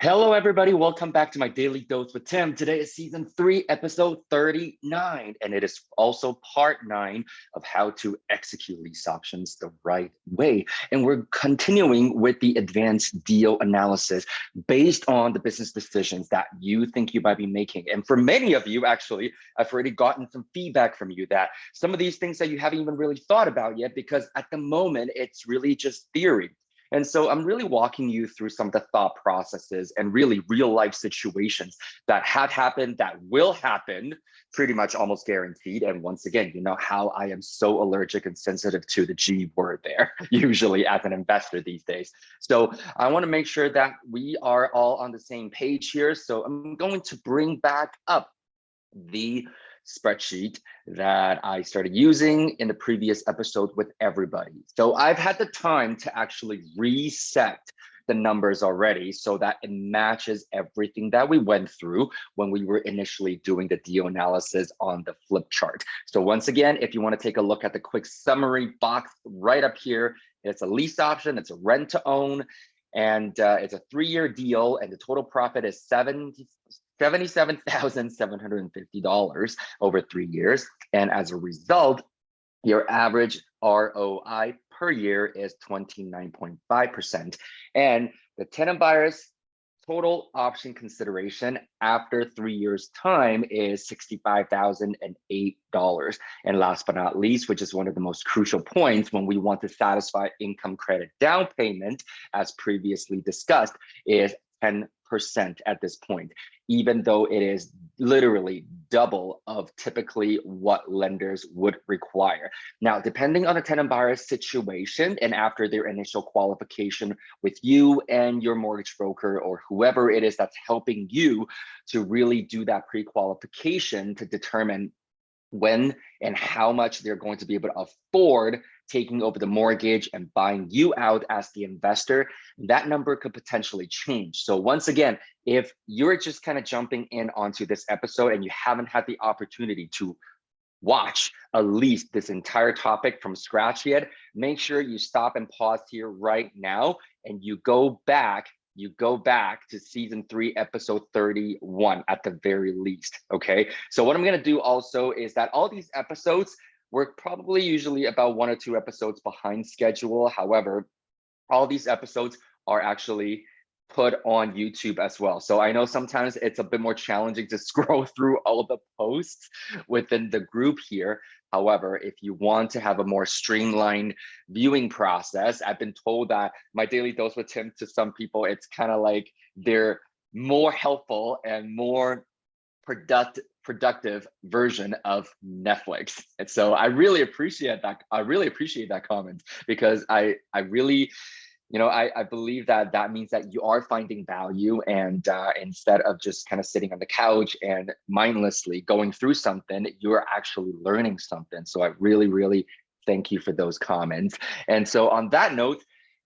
Hello, everybody. Welcome back to my Daily Dose with Tim. Today is season 3, episode 39, and it is also part 9 of how to execute lease options the right way. And we're continuing with the advanced deal analysis based on the business decisions that you think you might be making. And for many of you, actually, I've already gotten some feedback from you that some of these things that you haven't even really thought about yet, because at the moment, it's really just theory. And so I'm really walking you through some of the thought processes and really real life situations that have happened, that will happen, pretty much almost guaranteed. And once again, you know how I am so allergic and sensitive to the G word there, usually as an investor these days. So I want to make sure that we are all on the same page here. So I'm going to bring back up the spreadsheet that I started using in the previous episode with everybody. So I've had the time to actually reset the numbers already so that it matches everything that we went through when we were initially doing the deal analysis on the flip chart. So once again, if you want to take a look at the quick summary box right up here, it's a lease option, it's a rent to own, and it's a 3-year deal, and the total profit is $77,750 over 3 years. And as a result, your average ROI per year is 29.5%. And the tenant buyer's total option consideration after 3 years' time is $65,008. And last but not least, which is one of the most crucial points when we want to satisfy income credit down payment, as previously discussed, is 10% at this point, even though it is literally double of typically what lenders would require. Now, depending on the tenant buyer's situation and after their initial qualification with you and your mortgage broker or whoever it is that's helping you to really do that pre-qualification to determine when and how much they're going to be able to afford taking over the mortgage and buying you out as the investor, that number could potentially change. So once again, if you're just kind of jumping in onto this episode and you haven't had the opportunity to watch at least this entire topic from scratch yet, make sure you stop and pause here right now and you go back to season 3, episode 31 at the very least. Okay. So what I'm going to do also is that all these episodes, we're probably usually about 1 or 2 episodes behind schedule. However, all these episodes are actually put on YouTube as well. So I know sometimes it's a bit more challenging to scroll through all the posts within the group here. However, if you want to have a more streamlined viewing process, I've been told that my Daily Dose with Tim, to some people, it's kind of like they're more helpful and more productive version of Netflix. And so I really appreciate that. I really appreciate that comment, because I really, I believe that means that you are finding value, and instead of just kind of sitting on the couch and mindlessly going through something, you're actually learning something. So I really, really thank you for those comments. And so on that note,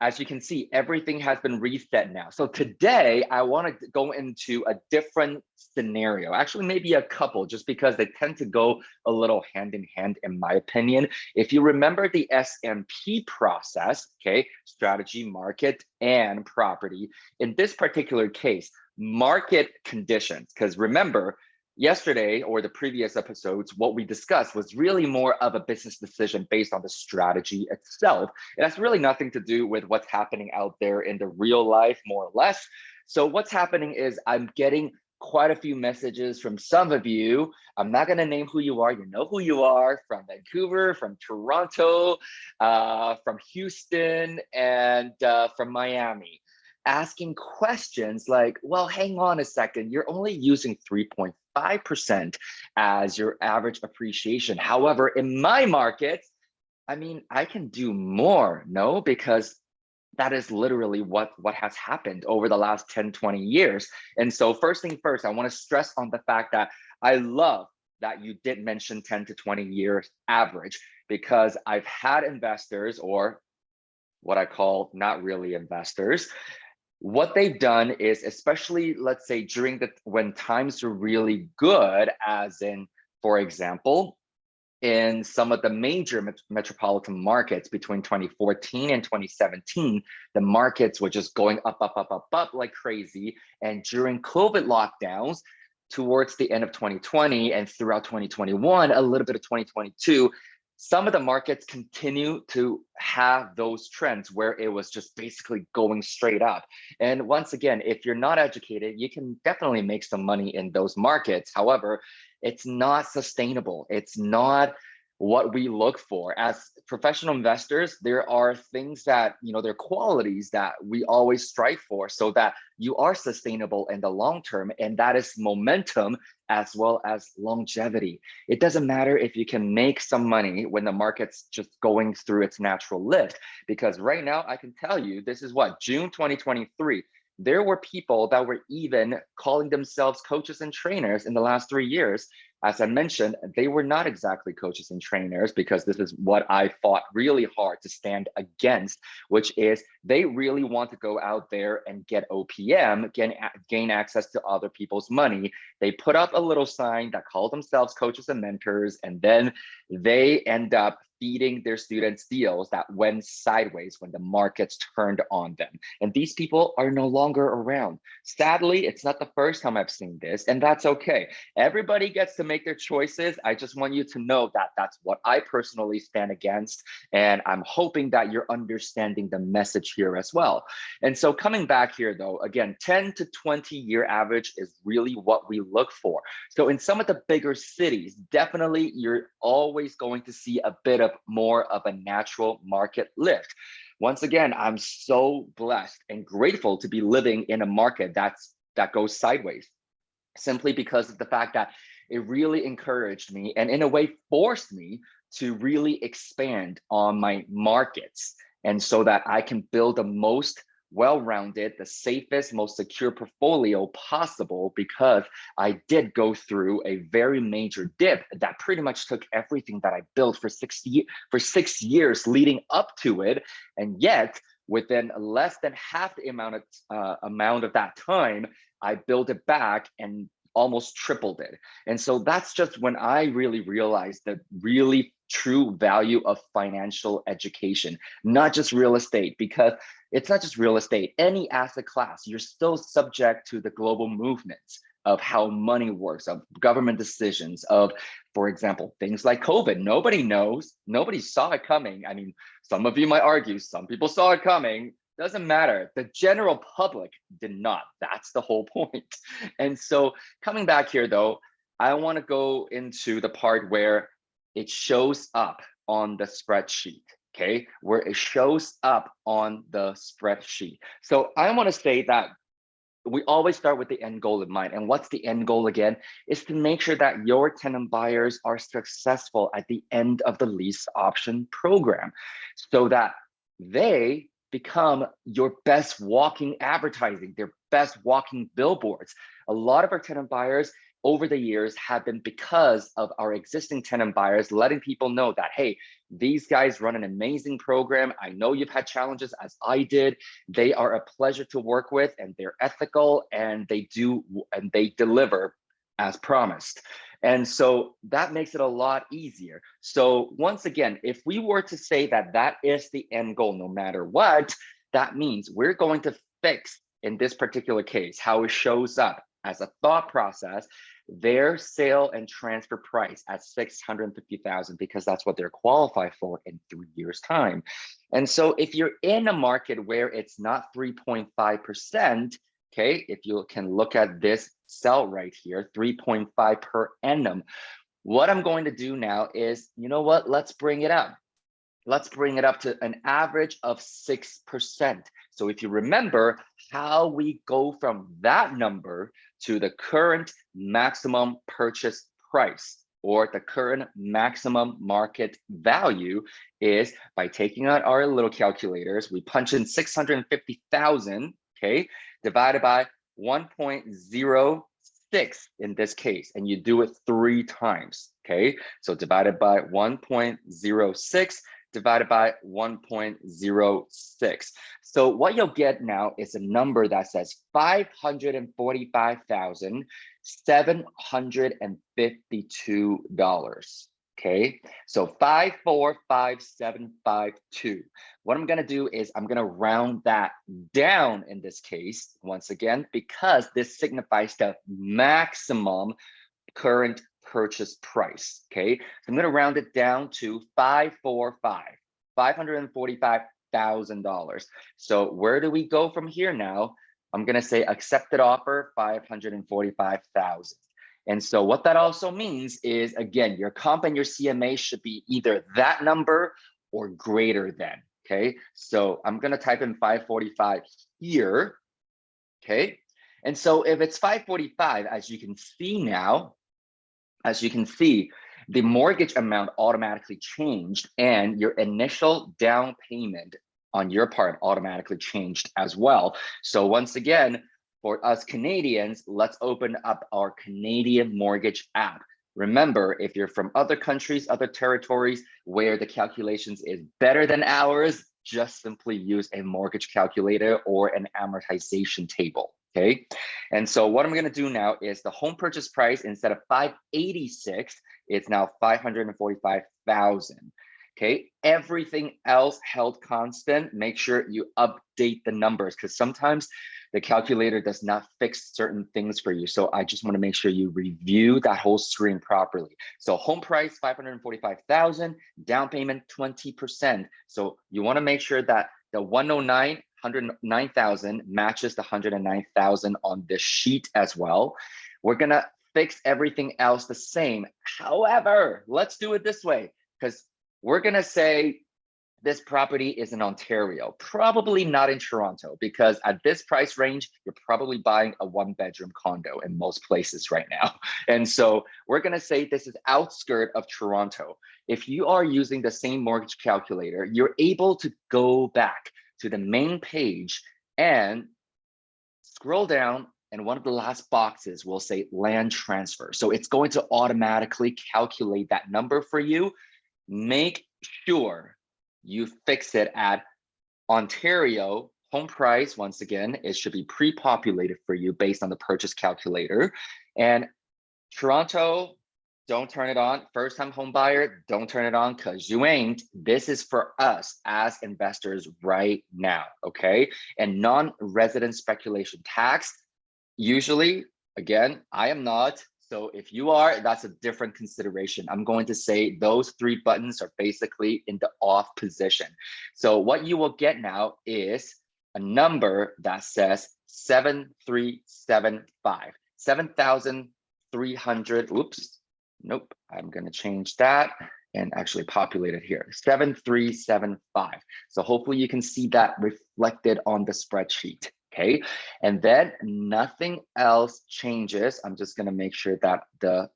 as you can see, everything has been reset now. So today I want to go into a different scenario, actually maybe a couple, just because they tend to go a little hand in hand, in my opinion. If you remember the S&P process, okay, strategy, market, and property. In this particular case, market conditions, because remember, yesterday or the previous episodes, what we discussed was really more of a business decision based on the strategy itself. It has really nothing to do with what's happening out there in the real life, more or less. So what's happening is I'm getting quite a few messages from some of you. I'm not going to name who you are. You know who you are, from Vancouver, from Toronto, from Houston, and from Miami, asking questions like, well, hang on a second, you're only using 3.5% as your average appreciation. However, in my market, I mean, I can do more, no? Because that is literally what has happened over the last 10, 20 years. And so first thing first, I want to stress on the fact that I love that you did mention 10 to 20 years average, because I've had investors, or what I call not really investors, what they've done is, especially let's say during when times are really good, as in, for example, in some of the major metropolitan markets between 2014 and 2017, the markets were just going up, up, up, up, up like crazy. And during COVID lockdowns, towards the end of 2020 and throughout 2021, a little bit of 2022, some of the markets continue to have those trends where it was just basically going straight up. And once again, if you're not educated, you can definitely make some money in those markets. However, it's not sustainable. It's not what we look for as professional investors. There are things that, there are qualities that we always strive for so that you are sustainable in the long term, and that is momentum as well as longevity. It doesn't matter if you can make some money when the market's just going through its natural lift, because right now I can tell you, this is what, June 2023. There were people that were even calling themselves coaches and trainers in the last 3 years. As I mentioned, they were not exactly coaches and trainers, because this is what I fought really hard to stand against, which is they really want to go out there and get OPM, gain access to other people's money. They put up a little sign that called themselves coaches and mentors, and then they end up feeding their students deals that went sideways when the markets turned on them. And these people are no longer around. Sadly, it's not the first time I've seen this, and that's okay. Everybody gets to make their choices. I just want you to know that that's what I personally stand against, and I'm hoping that you're understanding the message here as well. And so coming back here though, again, 10 to 20 year average is really what we look for. So in some of the bigger cities, definitely you're always going to see a bit of more of a natural market lift. Once again, I'm so blessed and grateful to be living in a market that goes sideways, simply because of the fact that it really encouraged me and in a way forced me to really expand on my markets, and so that I can build the most well-rounded, the safest, most secure portfolio possible, because I did go through a very major dip that pretty much took everything that I built for 6 years leading up to it. And yet, within less than half the amount of that time, I built it back and almost tripled it. And so that's just when I really realized the really true value of financial education, not just real estate, because it's not just real estate, any asset class, you're still subject to the global movements of how money works, of government decisions, of, for example, things like COVID. Nobody knows, nobody saw it coming. I mean, some of you might argue, some people saw it coming. Doesn't matter. The general public did not. That's the whole point. And so coming back here though, I want to go into the part where it shows up on the spreadsheet, okay? Where it shows up on the spreadsheet. So I want to say that we always start with the end goal in mind. And what's the end goal again? Is to make sure that your tenant buyers are successful at the end of the lease option program, so that they become your best walking advertising, their best walking billboards. A lot of our tenant buyers over the years have been because of our existing tenant buyers letting people know that, hey, these guys run an amazing program. I know you've had challenges as I did. They are a pleasure to work with, and they're ethical, and they deliver as promised. And so that makes it a lot easier. So once again, if we were to say that that is the end goal, no matter what, that means we're going to fix, in this particular case, how it shows up as a thought process, their sale and transfer price at $650,000, because that's what they're qualified for in 3 years' time. And so if you're in a market where it's not 3.5%, okay, if you can look at this cell right here, 3.5 per annum, what I'm going to do now is, you know what, let's bring it up. Let's bring it up to an average of 6%. So if you remember how we go from that number to the current maximum purchase price, or the current maximum market value, is by taking out our little calculators, we punch in 650,000, okay, divided by 1.06 in this case, and you do it 3 times, okay? So divided by 1.06 divided by 1.06. So what you'll get now is a number that says $545,752. Okay, so 545,752. What I'm gonna do is I'm gonna round that down in this case, once again, because this signifies the maximum current purchase price. Okay, so I'm going to round it down to 545,000. So where do we go from here now? I'm going to say accepted offer 545,000. And so what that also means is, again, your comp and your CMA should be either that number or greater than. Okay, so I'm going to type in 545 here. Okay, and so if it's 545, as you can see now, the mortgage amount automatically changed and your initial down payment on your part automatically changed as well. So once again, for us Canadians, let's open up our Canadian mortgage app. Remember, if you're from other countries, other territories where the calculations is better than ours, just simply use a mortgage calculator or an amortization table. Okay, and so what I'm going to do now is the home purchase price, instead of 586, it's now 545,000. Okay, everything else held constant. Make sure you update the numbers, because sometimes the calculator does not fix certain things for you. So I just want to make sure you review that whole screen properly. So home price 545,000, down payment 20%. So you want to make sure that the 109,000 matches the 109,000 on this sheet as well. We're gonna fix everything else the same. However, let's do it this way, because we're gonna say this property is in Ontario, probably not in Toronto, because at this price range, you're probably buying a 1-bedroom condo in most places right now. And so we're gonna say this is outskirt of Toronto. If you are using the same mortgage calculator, you're able to go back to the main page and scroll down, and one of the last boxes will say land transfer. So it's going to automatically calculate that number for you. Make sure you fix it at Ontario home price. Once again, it should be pre-populated for you based on the purchase calculator. And Toronto, don't turn it on. First time home buyer, don't turn it on, because you ain't. This is for us as investors right now, okay? And non-resident speculation tax, usually, again, I am not. So if you are, that's a different consideration. I'm going to say those 3 buttons are basically in the off position. So what you will get now is a number that says 7375, 7,300. Oops, nope, I'm going to change that and actually populate it here, 7375. So hopefully you can see that reflected on the spreadsheet. Okay, and then nothing else changes. I'm just going to make sure that the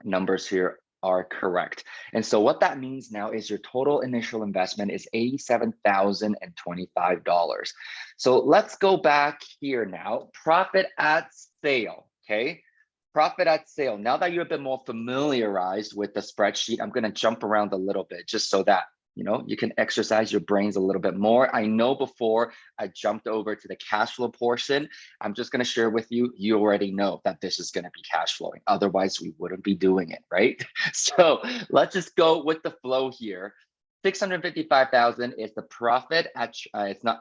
numbers here are correct. And so what that means now is your total initial investment is $87,025. So let's go back here now. Profit at sale. Okay, profit at sale. Now that you're a bit more familiarized with the spreadsheet, I'm going to jump around a little bit just so that you can exercise your brains a little bit more. I know before I jumped over to the cash flow portion, I'm just going to share with you, you already know that this is going to be cash flowing. Otherwise, we wouldn't be doing it, right? So let's just go with the flow here. 655,000 is the profit at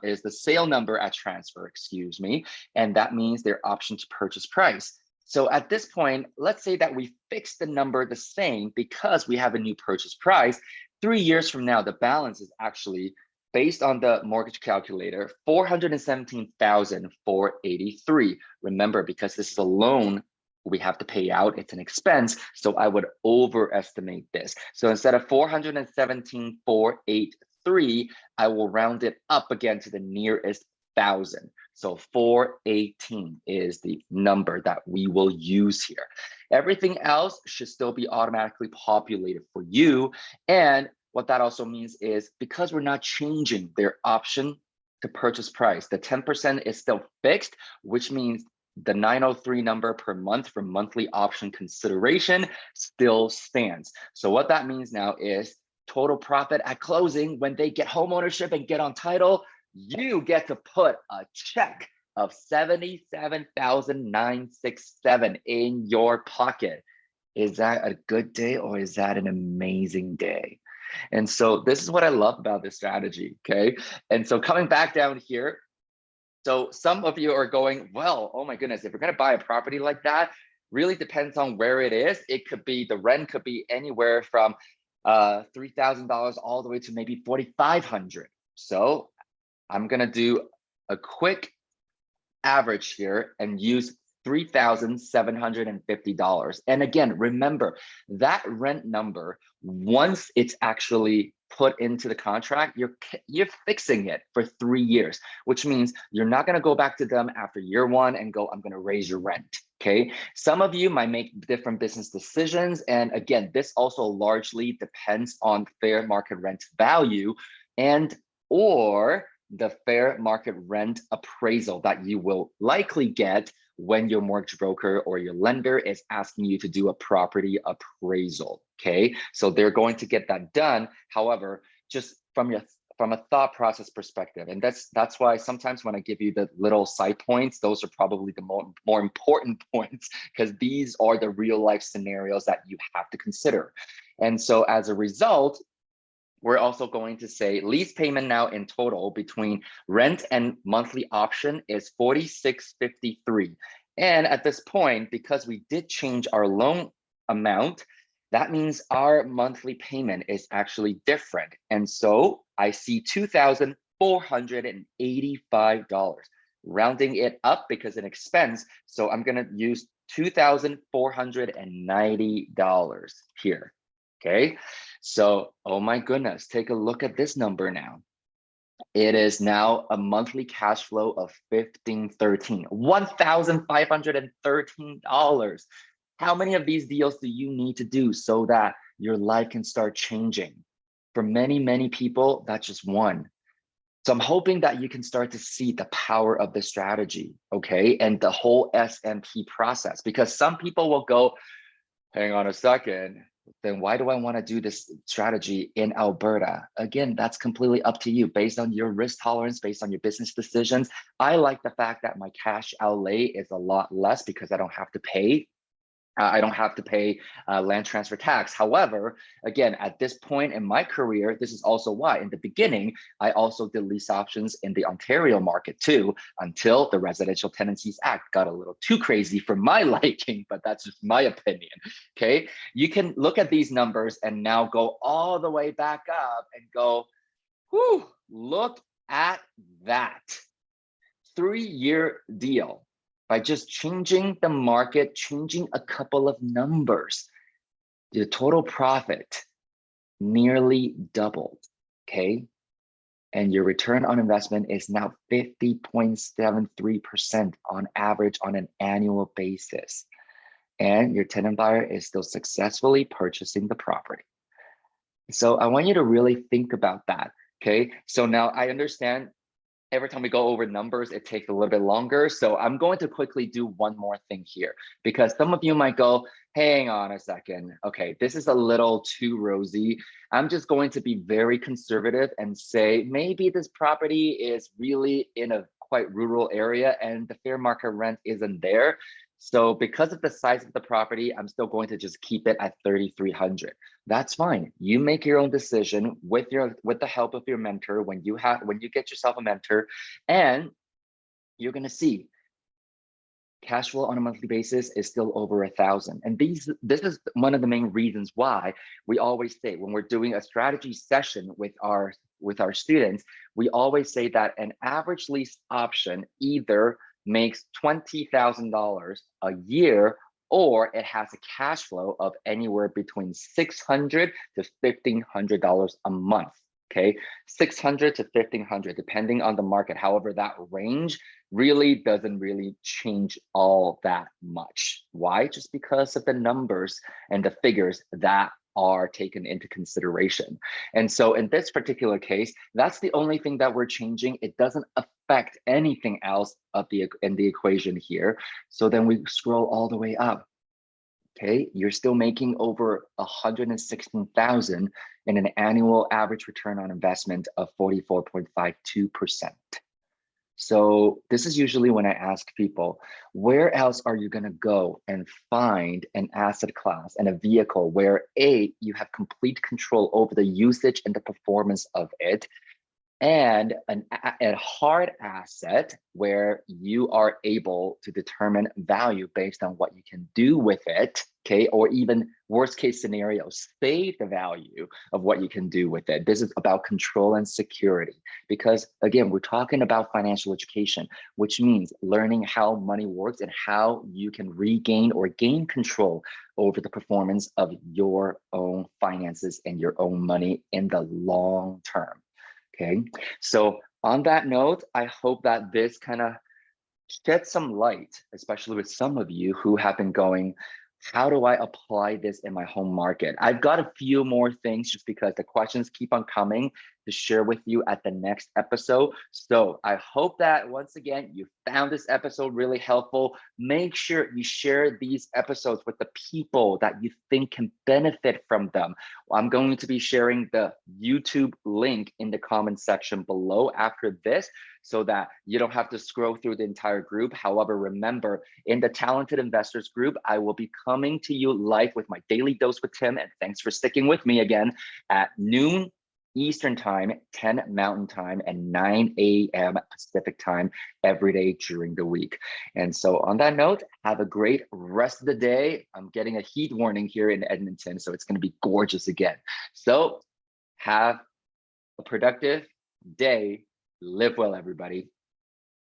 is the sale number at transfer, excuse me, and that means their option to purchase price. So at this point, let's say that we fix the number the same because we have a new purchase price. 3 years from now, the balance is actually, based on the mortgage calculator, 417,483. Remember, because this is a loan we have to pay out, it's an expense, so I would overestimate this. So instead of 417,483, I will round it up again to the nearest 1,000. So 418 is the number that we will use here. Everything else should still be automatically populated for you. And what that also means is, because we're not changing their option to purchase price, the 10% is still fixed, which means the 903 number per month for monthly option consideration still stands. So what that means now is total profit at closing, when they get home ownership and get on title, you get to put a check of $77,967 in your pocket. Is that a good day or is that an amazing day? And so this is what I love about this strategy, okay? And so coming back down here, so some of you are going, well, oh my goodness, if you're going to buy a property like that, really depends on where it is. It could be, the rent could be anywhere from $3,000 all the way to maybe 4,500. So I'm going to do a quick average here and use $3,750. And again, remember that rent number, once it's actually put into the contract, you're fixing it for 3 years, which means you're not going to go back to them after year one and go, I'm going to raise your rent. Okay. Some of you might make different business decisions. And again, this also largely depends on fair market rent value and or the fair market rent appraisal that you will likely get when your mortgage broker or your lender is asking you to do a property appraisal. Okay, so they're going to get that done. However, just from a thought process perspective, and that's why sometimes when I give you the little side points, those are probably the more important points, because these are the real life scenarios that you have to consider. And so as a result, we're also going to say lease payment now in total between rent and monthly option is $46.53. And at this point, because we did change our loan amount, that means our monthly payment is actually different. And so I see $2,485, rounding it up because an expense. So I'm gonna use $2,490 here. Okay, so, oh my goodness, take a look at this number now. It is now a monthly cash flow of $1,513. How many of these deals do you need to do so that your life can start changing? For many, many people, that's just one. So I'm hoping that you can start to see the power of the strategy, okay? And the whole SMP process, because some people will go, hang on a second, then why do I want to do this strategy in Alberta? Again, that's completely up to you based on your risk tolerance, based on your business decisions. I like the fact that my cash outlay is a lot less because I don't have to pay land transfer tax. However, again, at this point in my career, this is also why in the beginning, I also did lease options in the Ontario market too, until the Residential Tenancies Act got a little too crazy for my liking, but that's just my opinion, okay? You can look at these numbers and now go all the way back up and go, whew, look at that. 3-year deal. By just changing the market, changing a couple of numbers, the total profit nearly doubled, okay? And your return on investment is now 50.73% on average on an annual basis. And your tenant buyer is still successfully purchasing the property. So I want you to really think about that, okay? So now I understand every time we go over numbers, it takes a little bit longer. So I'm going to quickly do one more thing here, because some of you might go, hang on a second. Okay, this is a little too rosy. I'm just going to be very conservative and say, maybe this property is really in a quite rural area and the fair market rent isn't there. So because of the size of the property, I'm still going to just keep it at 3,300. That's fine. You make your own decision with the help of your mentor when you get yourself a mentor, and you're going to see cash flow on a monthly basis is still over 1,000. And this is one of the main reasons why we always say when we're doing a strategy session with our students, we always say that an average lease option either makes $20,000 a year, or it has a cash flow of anywhere between $600 to $1,500 a month. Okay, $600 to $1,500, depending on the market. However, that range really doesn't change all that much. Why? Just because of the numbers and the figures that are taken into consideration. And so in this particular case, that's the only thing that we're changing. It doesn't affect anything else in the equation here. So then we scroll all the way up. Okay, you're still making over 116,000 in an annual average return on investment of 44.52%. So this is usually when I ask people, where else are you going to go and find an asset class and a vehicle where A, you have complete control over the usage and the performance of it, and a hard asset where you are able to determine value based on what you can do with it, okay? Or even worst case scenario, save the value of what you can do with it. This is about control and security, because again, we're talking about financial education, which means learning how money works and how you can regain or gain control over the performance of your own finances and your own money in the long term. Okay, so on that note, I hope that this kind of shed some light, especially with some of you who have been going, how do I apply this in my home market? I've got a few more things just because the questions keep on coming to share with you at the next episode. So I hope that once again, you found this episode really helpful. Make sure you share these episodes with the people that you think can benefit from them. I'm going to be sharing the YouTube link in the comment section below after this, so that you don't have to scroll through the entire group. However, remember, in the Talented Investors group, I will be coming to you live with my Daily Dose with Tim, and thanks for sticking with me again, at noon Eastern time, 10 Mountain time, and 9 a.m. Pacific time every day during the week. And so on that note, have a great rest of the day. I'm getting a heat warning here in Edmonton, so it's going to be gorgeous again. So have a productive day. Live well, everybody.